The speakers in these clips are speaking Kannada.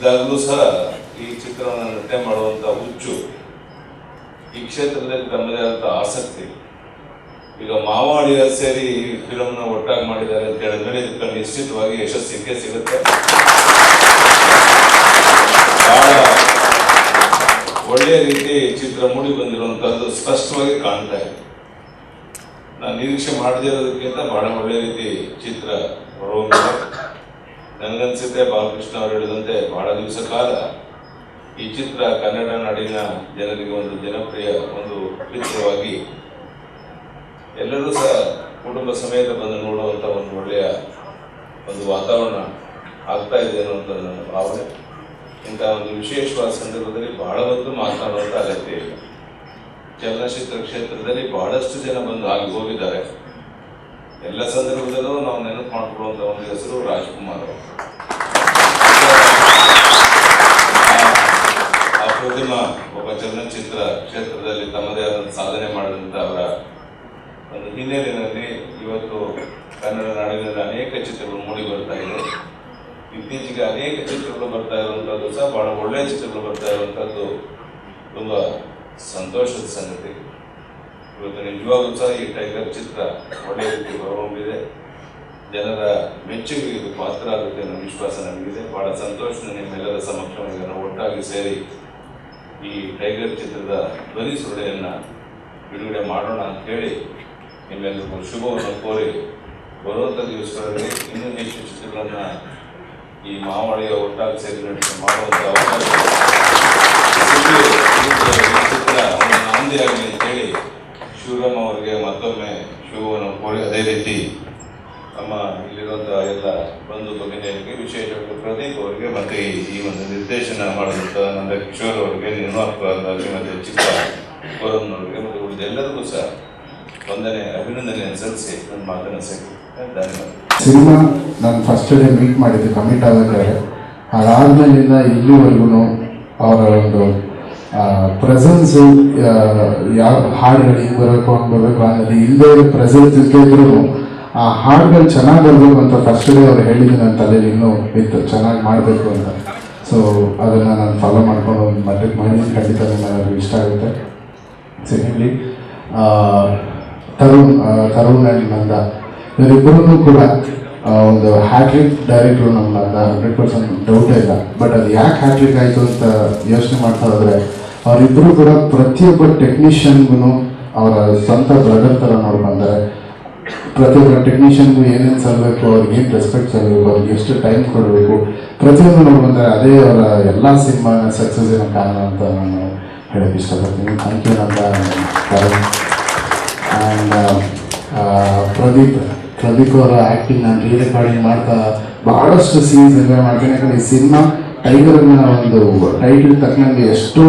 ಇದ್ದಾಗಲೂ ಸಹ ಈ ಚಿತ್ರವನ್ನು ನಟನೆ ಮಾಡುವಂಥ ಹುಚ್ಚು, ಈ ಕ್ಷೇತ್ರದಲ್ಲಿ ತಮ್ಮದೇ ಆದಂಥ ಆಸಕ್ತಿ. ಈಗ ಮಾವಾಡಿಗರು ಸೇರಿ ಫಿಲಮ್ನ ಒಟ್ಟಾಗಿ ಮಾಡಿದ್ದಾರೆ ಅಂತ ಹೇಳಿದ್ರೆ ಇದಕ್ಕೆ ನಿಶ್ಚಿತವಾಗಿ ಯಶಸ್ಸು ಸಿಕ್ಕೇ ಸಿಗುತ್ತೆ. ಬಹಳ ಒಳ್ಳೆಯ ರೀತಿ ಚಿತ್ರ ಮೂಡಿ ಬಂದಿರುವಂಥದ್ದು ಸ್ಪಷ್ಟವಾಗಿ ಕಾಣ್ತಾ ಇದೆ. ನಾನು ನಿರೀಕ್ಷೆ ಮಾಡದೇ ಇರೋದಕ್ಕಿಂತ ಬಹಳ ಒಳ್ಳೆಯ ರೀತಿ ಚಿತ್ರ ಹೊರಹೊಮ್ಮಿದೆ. ನನಗನ್ಸುತ್ತೆ ಬಾಲಕೃಷ್ಣ ಅವರು ಹೇಳಿದಂತೆ ಬಹಳ ದಿವಸ ಕಾಲ ಈ ಚಿತ್ರ ಕನ್ನಡ ನಾಡಿನ ಜನರಿಗೆ ಒಂದು ಜನಪ್ರಿಯ ಒಂದು ಚಿತ್ರವಾಗಿ ಎಲ್ಲರೂ ಸಹ ಕುಟುಂಬ ಸಮೇತ ಬಂದು ನೋಡುವಂಥ ಒಂದು ಒಳ್ಳೆಯ ಒಂದು ವಾತಾವರಣ ಆಗ್ತಾ ಇದೆ ಅನ್ನುವಂಥ ನನ್ನ ಭಾವನೆ. ಇಂಥ ಒಂದು ವಿಶೇಷವಾದ ಸಂದರ್ಭದಲ್ಲಿ ಬಹಳ ಹೊತ್ತು ಮಾತನಾಡುವಂಥ ಅಗತ್ಯ ಇಲ್ಲ. ಚಲನಚಿತ್ರ ಕ್ಷೇತ್ರದಲ್ಲಿ ಬಹಳಷ್ಟು ಜನ ಬಂದು ಆಗಿ ಹೋಗಿದ್ದಾರೆ. ಎಲ್ಲ ಸಂದರ್ಭದಲ್ಲೂ ನಾವು ನೆನಪು ಮಾಡಿಕೊಳ್ಳುವಂಥ ಒಂದು ಹೆಸರು ರಾಜ್ಕುಮಾರ್ ಅವರು. ಅಪ್ರತಿಮ ಒಬ್ಬ ಚಲನಚಿತ್ರ ಕ್ಷೇತ್ರದಲ್ಲಿ ತಮ್ಮದೇ ಆದಂಥ ಸಾಧನೆ ಮಾಡಿದಂಥ ಅವರ ಒಂದು ಹಿನ್ನೆಲೆಯಲ್ಲಿ ಇವತ್ತು ಕನ್ನಡ ನಾಡಿನಲ್ಲಿ ಅನೇಕ ಚಿತ್ರಗಳು ಮೂಡಿ ಬರ್ತಾ ಇದೆ. ಇತ್ತೀಚೆಗೆ ಅನೇಕ ಚಿತ್ರಗಳು ಬರ್ತಾ ಇರುವಂಥದ್ದು ಸಹ ಬಹಳ ಒಳ್ಳೆಯ ಚಿತ್ರಗಳು ಬರ್ತಾ ಇರುವಂಥದ್ದು ತುಂಬ ಸಂತೋಷದ ಸಂಗತಿ. ಇವತ್ತು ನಿಜವಾಗ್ಲೂ ಸಹ ಈ ಟೈಗರ್ ಚಿತ್ರ ಒಳ್ಳೆಯ ರೀತಿ ಹೊರಹೊಮ್ಮಿದೆ. ಜನರ ಮೆಚ್ಚುಗೆ ಇದು ಪಾತ್ರ ಆಗುತ್ತೆ ಅನ್ನೋ ವಿಶ್ವಾಸ ನನಗಿದೆ. ಬಹಳ ಸಂತೋಷ ನಿಮ್ಮೆಲ್ಲರ ಸಮಕ್ಷಮವಾಗಿ ನಾವು ಒಟ್ಟಾಗಿ ಸೇರಿ ಈ ಟೈಗರ್ ಚಿತ್ರದ ಧ್ವನಿ ಸುರುಳಿಯನ್ನು ಬಿಡುಗಡೆ ಮಾಡೋಣ ಅಂತ ಹೇಳಿ ನಿಮ್ಮೆಲ್ಲರಿಗೂ ಶುಭವನ್ನು ಕೋರಿ ಬರುವಂಥ ದಿವಸಗಳಲ್ಲಿ ಇನ್ನೂ ಹೆಚ್ಚು ಚಿತ್ರಗಳನ್ನು ಈ ಮಾವಳಿಯ ಒಟ್ಟಾಗಿ ಸೇರಿ ಮಾಡುವಂಥ ಅವಕಾಶ ಚಿತ್ರ ನಾಂದಿ ಆಗಲಿ ಅಂತೇಳಿ ಶಿವರಾಮ್ ಅವರಿಗೆ ಮತ್ತೊಮ್ಮೆ ಶುಭವನ್ನು ಕೋರಿ, ಅದೇ ರೀತಿ ನಮ್ಮ ಇಲ್ಲಿರುವಂಥ ಎಲ್ಲ ಬಂಧು ಭಗಿನಿಯರಿಗೆ, ವಿಶೇಷವಾಗಿ ಪ್ರದೀಪ್ ಅವರಿಗೆ ಮತ್ತು ಈ ಒಂದು ನಿರ್ದೇಶನ ಮಾಡಿದಂಥ ನಂದ ಕಿಶೋರ್ ಅವರಿಗೆ, ನಿರ್ಮಾಪಕರಾಗಿ ಮತ್ತು ಚಿತ್ರ ಕೋರಮ್ನವರಿಗೆ ಮತ್ತು ಉಳಿದೆಲ್ಲರಿಗೂ ಸಹ ವಂದನೆ ಅಭಿನಂದನೆಯನ್ನು ಸಲ್ಲಿಸಿ ನನ್ನ ಮಾತನ್ನು ಸರಿ ಧನ್ಯವಾದ. ಸಿನಿಮಾ ನಾನು ಫಸ್ಟ್ ಡೇ ಮೀಟ್ ಮಾಡಿದ್ದೆ ಕಮಿಟ್ ಆದಾಗ. ಅದಾದಮೇಲಿಂದ ಇಲ್ಲಿವರೆಗೂ ಅವರ ಒಂದು ಪ್ರೆಸೆನ್ಸು, ಯಾವ ಹಾಡುಗಳು ಹಿಂಗೆ ಬರಬೇಕು ಹಂಗೆ ಬರಬೇಕು ಅನ್ನೋದು ಇಲ್ಲದೇ ಪ್ರೆಸೆನ್ಸ್ ಇದ್ರೂ ಆ ಹಾಡುಗಳು ಚೆನ್ನಾಗಿ ಬರಬೇಕು ಅಂತ ಫಸ್ಟ್ ಡೇ ಅವ್ರು ಹೇಳಿದ್ದು ನನ್ನ ತಲೆಯಲ್ಲಿ ಇನ್ನೂ ಇತ್ತು, ಚೆನ್ನಾಗಿ ಮಾಡಬೇಕು ಅಂತ. ಸೊ ಅದನ್ನು ನಾನು ಫಾಲೋ ಮಾಡ್ಕೊಂಡು ಒಂದು ಮಟ್ಟಕ್ಕೆ ಮಾಡಿ ಖಂಡಿತ ನನಗೆ ಇಷ್ಟ ಆಗುತ್ತೆ. ಸೆಕೆಂಡ್ಲಿ ತರುಣ್ ಆ್ಯಂಡ್ ನಂದ ಇವರಿಬ್ಬರೂ ಕೂಡ ಒಂದು ಹ್ಯಾಟ್ರಿಕ್ ಡೈರೆಕ್ಟ್ರು. ನಮ್ಮ ನಂದ 100% ಡೌಟೇ ಇಲ್ಲ. ಬಟ್ ಅದು ಯಾಕೆ ಹ್ಯಾಟ್ರಿಕ್ ಆಯಿತು ಅಂತ ಯೋಚನೆ ಮಾಡ್ತಾ ಹೋದರೆ ಅವರಿಬ್ಬರು ಕೂಡ ಪ್ರತಿಯೊಬ್ಬ ಟೆಕ್ನಿಷಿಯನ್ಗೂ ಅವರ ಸ್ವಂತ ಬ್ರದರ್ ಥರ ನೋಡ್ಕೊಂತಾರೆ. ಪ್ರತಿಯೊಬ್ಬ ಟೆಕ್ನಿಷಿಯನ್ಗೂ ಏನೇನು ಸಲ್ಲಬೇಕು, ಅವ್ರಿಗೆ ಏನು ರೆಸ್ಪೆಕ್ಟ್ ಸಲ್ಲಬೇಕು, ಅವ್ರಿಗೆ ಎಷ್ಟು ಟೈಮ್ ಕೊಡಬೇಕು, ಪ್ರತಿಯೊಂದು ನೋಡ್ಕೊಂತಾರೆ. ಅದೇ ಅವರ ಎಲ್ಲ ಸಿನಿಮಾ ಸಕ್ಸಸ್ಸಿನ ಕಾರಣ ಅಂತ ನಾನು ಹೇಳೋಕ್ಕೆ ಇಷ್ಟಪಡ್ತೀನಿ. Thank you Nanda Karan. And Pradeep ಅವರ ಆ್ಯಕ್ಟಿಂಗ್ ನಾನು ರೆಕಾರ್ಡಿಂಗ್ ಮಾಡ್ತಾ ಭಾಳಷ್ಟು ಸೀನ್ಸ್ ಎಂಜಾಯ್ ಮಾಡ್ತೀನಿ. ಯಾಕಂದರೆ ಈ ಸಿನಿಮಾ ಟೈಗರ್ನ ಒಂದು ಟೈಟಲ್ ತಕ್ಕಂಗೆ ಎಷ್ಟೋ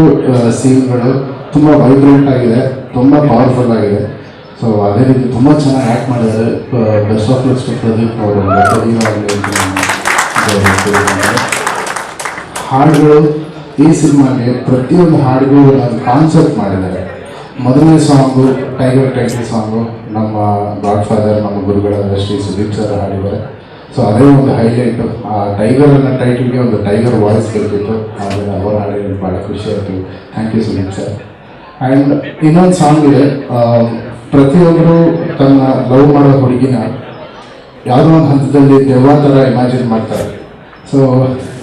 ಸೀನ್ಗಳು ತುಂಬ ವೈಬ್ರೆಂಟ್ ಆಗಿದೆ, ತುಂಬ ಪವರ್ಫುಲ್ ಆಗಿದೆ. ಸೊ ಅದೇ ರೀತಿ ತುಂಬ ಚೆನ್ನಾಗಿ ಆ್ಯಕ್ಟ್ ಮಾಡಿದ್ದಾರೆ. Best of lucks to Pradeep ಅವರು. ಹಾಡುಗಳು ಈ ಸಿನಿಮಾಗೆ ಪ್ರತಿಯೊಂದು ಹಾಡಿಗೂ ಒಂದು ಕಾನ್ಸೆಪ್ಟ್ ಮಾಡಿದ್ದಾರೆ. ಮೊದಲನೇ ಸಾಂಗು ಟೈಗರ್ ಟೈಟಲ್ ಸಾಂಗು ನಮ್ಮ ಗಾಡ್ ಫಾದರ್, ನಮ್ಮ ಗುರುಗಳಾದ ಶ್ರೀ ಸುದೀಪ್ ಸರ್ ಹಾಡಿದ್ದಾರೆ. ಸೊ ಅದೇ ಒಂದು ಹೈಲೈಟು. ಆ ಟೈಗರ್ ಅನ್ನೋ ಟೈಟಲ್ಗೆ ಒಂದು ಟೈಗರ್ ವಾಯ್ಸ್ ಬೇಕಿತ್ತು, ಆದರೆ ಅವರು ಹಾಡಿದ್ರು, ಭಾಳ ಖುಷಿ ಆಯಿತು. Thank you Sudeep sir. And ಇನ್ನೊಂದು ಸಾಂಗ್ ಇದೆ, ಪ್ರತಿಯೊಬ್ಬರು ತನ್ನ ಲವ್ ಮಾಡೋ ಹುಡುಗಿನ ಯಾವುದೋ ಒಂದು ಹಂತದಲ್ಲಿ ದೆವ್ವ ಥರ ಇಮ್ಯಾಜಿನ್ ಮಾಡ್ತಾರೆ. ಸೊ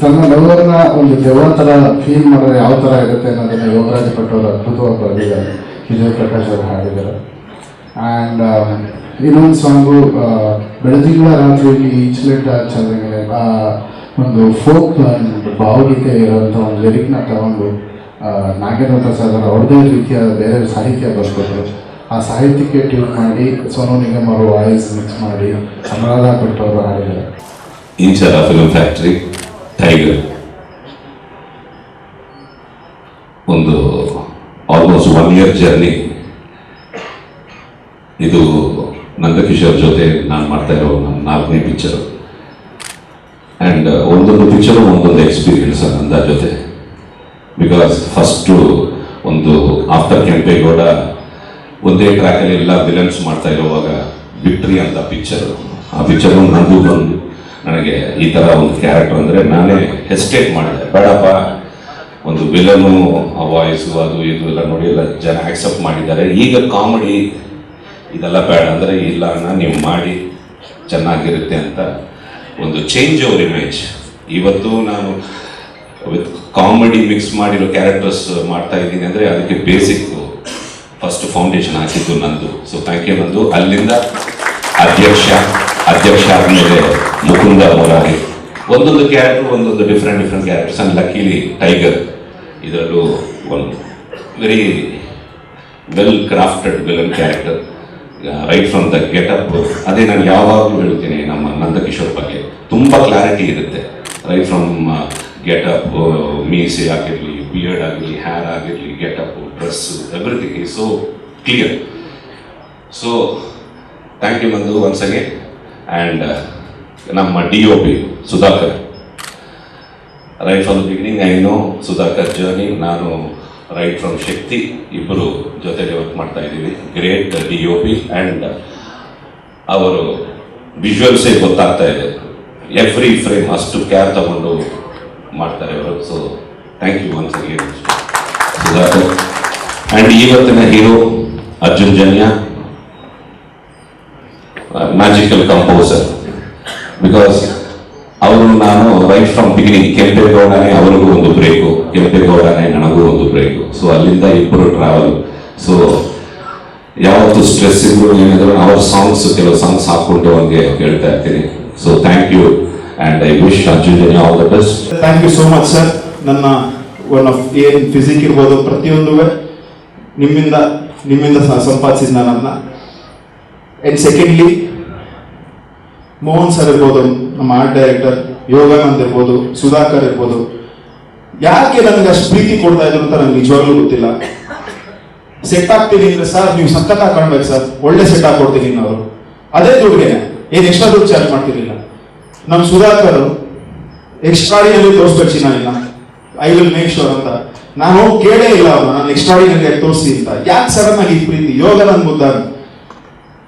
ತನ್ನ ಲವ್ವರ್ನ ಒಂದು ದೆವ್ವ ಥರ ಫೀಲ್ ಮಾಡೋದು ಯಾವ ಥರ ಇರುತ್ತೆ ಅನ್ನೋದನ್ನು ಯೋಗರಾಜ್ ಭಟ್ ಅವರು ಅದ್ಭುತವಾಗಿ ಬರೆದಿದ್ದಾರೆ. ವಿಜಯ್ ಪ್ರಕಾಶ್ ಅವರು ಹಾಡಿದ್ದಾರೆ. ಆ್ಯಂಡ್ ಇನ್ನೊಂದು ಸಾಂಗು ಬೆಳದಿಂಗಳ ರಾತ್ರಿಯಲ್ಲಿ ಈಚ್ಲೆಟ್ ಚಂದ್ರಗೆ ಒಂದು ಫೋಕ್ ಭಾವಗೀತೆ ಇರೋಂಥ ಒಂದು ಲಿರಿಕ್ನ ತಗೊಂಡು ನಾಗೇಂದ್ರ ಪ್ರಸಾದ್ ಅವರು ಅವ್ರದ್ದೇ ರೀತಿಯ ಬೇರೆ ಸಾಹಿತ್ಯ ಬರ್ಕೊಟ್ರು. ಆ ಸಾಹಿತ್ಯಕ್ಕೆ ಟ್ಯೂನ್ ಮಾಡಿ ಸೋನು ನಿಗಮ್ ಅವರು ವಾಯ್ಸ್ ಮಿಕ್ಸ್ ಮಾಡಿ ಅನುರಾಧ ಭಟ್ ಅವರು ಹಾಡಿದ್ದಾರೆ. ಇಂಚರ ಫಿಲ್ಮ್ ಫ್ಯಾಕ್ಟ್ರಿ ಟೈಗರ್ ಒಂದು ಆಲ್ಮೋಸ್ಟ್ 1 year ಜರ್ನಿ. ಇದು ನಂದಕಿಶೋರ್ ಜೊತೆ ನಾನು ಮಾಡ್ತಾ ಇರೋ ನನ್ನ 4ನೇ ಪಿಕ್ಚರು. ಆ್ಯಂಡ್ ಒಂದೊಂದು ಪಿಕ್ಚರು ಒಂದೊಂದು ಎಕ್ಸ್ಪೀರಿಯನ್ಸ್ ನಂದ ಜೊತೆ. ಬಿಕಾಸ್ ಫಸ್ಟು ಒಂದು ಆಫ್ಟರ್ ಕೆಂಪೇಗೌಡ ಒಂದೇ ಟ್ರ್ಯಾಕಲ್ಲಿ ಎಲ್ಲ ವಿಲನ್ಸ್ ಮಾಡ್ತಾ ಇರುವಾಗ ವಿಕ್ಟ್ರಿ ಅಂತ ಪಿಕ್ಚರು. ಆ ಪಿಕ್ಚರು ನಂದು ಬಂದು ನನಗೆ ಈ ಥರ ಒಂದು ಕ್ಯಾರೆಕ್ಟರ್ ಅಂದರೆ ನಾನೇ ಹೆಸಿಟೇಟ್ ಮಾಡಿದೆ, ಬೇಡಪ್ಪ ಒಂದು ವಿಲನು ಆ ವಾಯ್ಸು ಅದು ಇದು ಎಲ್ಲ ನೋಡಿ ಎಲ್ಲ ಜನ ಆಕ್ಸೆಪ್ಟ್ ಮಾಡಿದ್ದಾರೆ. ಈಗ ಕಾಮಿಡಿ ಇದೆಲ್ಲ ಬೇಡ ಅಂದರೆ ಇಲ್ಲ ಅಣ್ಣ ನೀವು ಮಾಡಿ ಚೆನ್ನಾಗಿರುತ್ತೆ ಅಂತ ಒಂದು ಚೇಂಜ್ ಓವರ್ ಇಮೇಜ್. ಇವತ್ತು ನಾನು ವಿತ್ ಕಾಮಿಡಿ ಮಿಕ್ಸ್ ಮಾಡಿರೋ ಕ್ಯಾರೆಕ್ಟರ್ಸ್ ಮಾಡ್ತಾ ಇದ್ದೀನಿ ಅಂದರೆ ಅದಕ್ಕೆ ಬೇಸಿಕ್ ಫಸ್ಟ್ ಫೌಂಡೇಶನ್ ಹಾಕಿದ್ದು ನಂದು. ಸೊ ಥ್ಯಾಂಕ್ ಯು ನಂದು. ಅಲ್ಲಿಂದ ಅಧ್ಯಕ್ಷ ಆದಮೇಲೆ ಮುಕುಂದ ಮುರಾರಿ, ಒಂದೊಂದು ಕ್ಯಾರೆಕ್ಟರ್ ಒಂದೊಂದು ಡಿಫ್ರೆಂಟ್ ಕ್ಯಾರೆಕ್ಟರ್ಸ್. ಆ್ಯಂಡ್ ಲಕ್ಕೀಲಿ ಟೈಗರ್ ಇದರಲ್ಲೂ ಒಂದು very well crafted villain character, right from the getup. ಅದೇ ನಾನು ಯಾವಾಗಲೂ ಹೇಳ್ತೀನಿ ನಮ್ಮ ನಂದಕಿಶೋರ್ ಬಗ್ಗೆ ತುಂಬ ಕ್ಲಾರಿಟಿ ಇರುತ್ತೆ. ರೈಟ್ ಫ್ರಮ್ ಗೆಟಪ್, ಮೀಸೆ ಆಗಿರಲಿ, ಬಿಯರ್ಡ್ ಆಗಿರಲಿ, ಹೇರ್ ಆಗಿರಲಿ, getup, dress, everything is so clear. So thank you Nandu once again. And ನಮ್ಮ DOP Sudhakar, right from the beginning I know Sudhakar journey. ನಾನು ರೈಟ್ ಫ್ರಮ್ ಶಕ್ತಿ ಇಬ್ಬರು ಜೊತೆಗೆ ವರ್ಕ್ ಮಾಡ್ತಾ ಇದ್ದೀವಿ. Great DOP. ಆ್ಯಂಡ್ ಅವರು ವಿಜುವಲ್ಸೇ ಗೊತ್ತಾಗ್ತಾ ಇದೆ, ಎವ್ರಿ ಫ್ರೇಮ್ ಅಷ್ಟು ಕೇರ್ ತಗೊಂಡು ಮಾಡ್ತಾರೆ ಅವರು. So thank you once again Sudhakar. And ಇವತ್ತಿನ hero Arjun Janya, magical composer. Because ಅವರು ನಾನು ರೈಟ್ ಫ್ರಮ್ ಬಿಗಿನಿಂಗ್ ಕೆಂಪೇಗೌಡನೇ ಅವರಿಗೂ ಒಂದು ಬ್ರೇಕು, ಕೆಂಪೇಗೌಡನೇ ನನಗೂ ಒಂದು ಬ್ರೇಕು. ಸೊ ಅಲ್ಲಿಂದ ಇಬ್ಬರು ಟ್ರಾವೆಲ್. ಸೊ ಯಾವತ್ತು ಸ್ಟ್ರೆಸ್ ಇದ್ರು ಏನಿದ್ರು ಅವ್ರ ಸಾಂಗ್ಸ್, ಕೆಲವು ಸಾಂಗ್ಸ್ ಹಾಕ್ಕೊಂಡು ಅವ್ರಿಗೆ ಹೇಳ್ತಾ ಇರ್ತೀನಿ. So thank you and I wish Arjun Janya all the best. Thank you so much sir. ನನ್ನ ಒನ್ ಆಫ್ ಏನು ಫಿಸಿಕ್ ಇರ್ಬೋದು ಪ್ರತಿಯೊಂದು ನಿಮ್ಮಿಂದ ಸಂಪಾದಿಸಿದ ನನ್ನನ್ನು. ಆ್ಯಂಡ್ ಸೆಕೆಂಡ್ಲಿ ಮೋಹನ್ ಸರ್ ಇರ್ಬೋದು, ನಮ್ಮ ಆರ್ಟ್ ಡೈರೆಕ್ಟರ್, ಯೋಗಾನಂದ್ ಇರ್ಬೋದು, ಸುಧಾಕರ್ ಇರ್ಬೋದು, ಯಾಕೆ ನನಗೆ ಅಷ್ಟು ಪ್ರೀತಿ ಕೊಡ್ತಾ ಇದ್ರು ಅಂತ ನನಗೆ ನಿಜವಾಗ್ಲೂ ಗೊತ್ತಿಲ್ಲ. ಸೆಟ್ ಆಗ್ತೀನಿ ಅಂದ್ರೆ ಸರ್ ನೀವು ಸಖತ್ತಾಗಿ ಕಾಣ್ಬೇಕು ಸರ್, ಒಳ್ಳೆ ಸೆಟ್ ಹಾಕೊಡ್ತೀನಿ ಅವರು. ಅದೇ ದುಡ್ಡಿಗೆ ಏನು ಎಕ್ಸ್ಟ್ರಾ ದುಡ್ಡು ಚಾರ್ಜ್ ಮಾಡ್ತಿರ್ಲಿಲ್ಲ. ನಮ್ಮ ಸುಧಾಕರ್ ಎಕ್ಸ್ಟ್ರಾಡಿನಲ್ಲಿ ತೋರಿಸ್ಬೇಕು ನಾನಿಲ್ಲ, ಐ ವಿಲ್ ಮೇಕ್ ಶೋರ್ ಅಂತ. ನಾನು ಕೇಳೇ ಇಲ್ಲ ಅವ್ರು ನಾನು ಎಕ್ಸ್ಟ್ರಾಡಿನರಿ ತೋರಿಸಿ ಅಂತ. ಯಾಕೆ ಸಡನ್ ಆಗಿ ಈ ಪ್ರೀತಿ? ಯೋಗಾನಂದ್ ಮುದ್ದಾನ್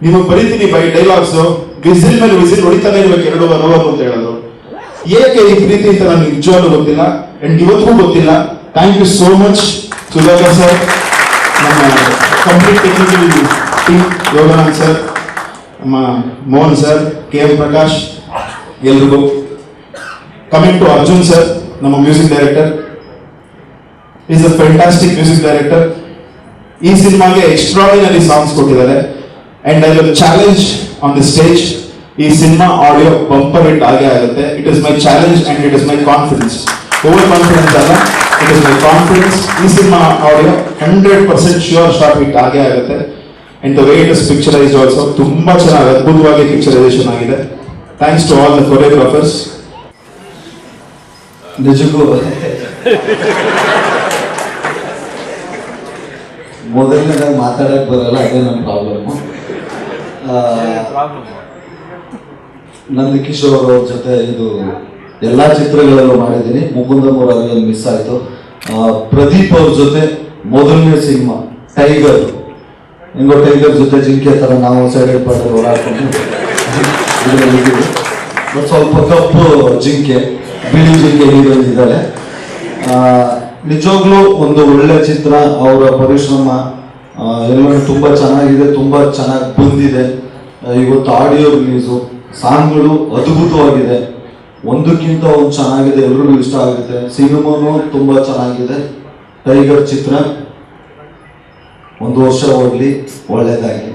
ನಿಮಗೆ ಬರೀತೀನಿ ಬೈ ಡೈಲಾಗ್ಸು, ವಿಸಿಲ್ ಮೇಲೆ ವಿಸಿಲ್ ಹೊಡಿತಾನೆ ಇರ್ಬೇಕು 2 hours ಅಂತ ಹೇಳೋದು. ಏಕೆ ಈ ಪ್ರೀತಿ ಅಂತ ನನಗೆ ನಿಜವಾಗ್ಲೂ ಗೊತ್ತಿಲ್ಲ, ಅಂಡ್ ಇವತ್ತಿಗೂ ಗೊತ್ತಿಲ್ಲ. Thank you so much Sudhakar sir, ನಮ್ಮ complete technical team, Yoganand sir, ನಮ್ಮ ಮೋಹನ್ ಸರ್, KM ಪ್ರಕಾಶ್, ಎಲ್ರಿಗೂ. ಕಮಿಂಗ್ ಟು ಅರ್ಜುನ್ ಸರ್, ನಮ್ಮ music director, is a fantastic music director. ಈ ಸಿನಿಮಾಗೆ ಎಕ್ಸ್ಟ್ರಾಡಿನರಿ ಸಾಂಗ್ಸ್ ಕೊಟ್ಟಿದ್ದಾರೆ. And I will challenge on the stage, ಈ ಸಿನಿಮಾ ಆಡಿಯೋ ಬಂಪರ್ ಹಿಟ್ ಆಗೇ ಆಗುತ್ತೆ. It is my challenge and it is my confidence. Over confidence ಅಲ್ಲ, ಇಟ್ ಇಸ್ ಮೈ ಕಾನ್ಫಿಡೆನ್ಸ್. ಈ cinema audio 100% sure shot hit ಆಗೇ ಆಗುತ್ತೆ. And the way it is picturise also ತುಂಬಾ ಚೆನ್ನಾಗಿ ಅದ್ಭುತವಾಗಿ ಪಿಕ್ಚರೈಸೇಷನ್ ಆಗಿದೆ. Thanks to all the choreographers. ನಿಜಕ್ಕೂ ಮೊದಲನೇದಾಗಿ ಮಾತಾಡಕ್ಕೆ ಬರಲ್ಲ, ಅದೇ ನನ್ನ ಪ್ರಾಬ್ಲಮ್ಮು. ನಂದಕಿಶೋರ್ ಅವ್ರ ಜೊತೆ ಇದು ಎಲ್ಲ ಚಿತ್ರಗಳಲ್ಲೂ ಮಾಡಿದ್ದೀನಿ. ಮುಕುಂದ ಮುರಾರಿಯಲ್ಲಿ ಮಿಸ್ ಆಯಿತು. ಪ್ರದೀಪ್ ಅವ್ರ ಜೊತೆ ಮೊದಲನೇ ಸಿನಿಮಾ ಟೈಗರ್, ಹಿಂಗೋ ಟೈಗರ್ ಜೊತೆ ಜಿಂಕೆ ಥರ ನಾವು ಸೈಡೆಡ್ ಪಾರ್ಟಲ್ಲಿ ಓಡಾಡ್ಕೊಂಡು ಇದರಲ್ಲಿ ಸ್ವಲ್ಪ ಕಪ್ಪು ಜಿಂಕೆ, ಬಿಳಿ ಜಿಂಕೆ ಹೀರೋ ಇದ್ದಾರೆ. ನಿಜವಾಗ್ಲೂ ಒಂದು ಒಳ್ಳೆ ಚಿತ್ರ. ಅವರ ಪರಿಶ್ರಮ ಎಲ್ಲರೂ ತುಂಬ ಚೆನ್ನಾಗಿದೆ, ತುಂಬ ಚೆನ್ನಾಗಿ ಬಂದಿದೆ. ಇವತ್ತು ಆಡಿಯೋ ರಿಲೀಸು, ಸಾಂಗ್ಗಳು ಅದ್ಭುತವಾಗಿದೆ, ಒಂದಕ್ಕಿಂತ ಒಂದು ಚೆನ್ನಾಗಿದೆ, ಎಲ್ರಿಗೂ ಇಷ್ಟ ಆಗುತ್ತೆ. ಸಿನಿಮಾನು ತುಂಬ ಚೆನ್ನಾಗಿದೆ. ಟೈಗರ್ ಚಿತ್ರ 1 ವರ್ಷ ಹೋಗ್ಲಿ, ಒಳ್ಳೆಯದಾಗಿ.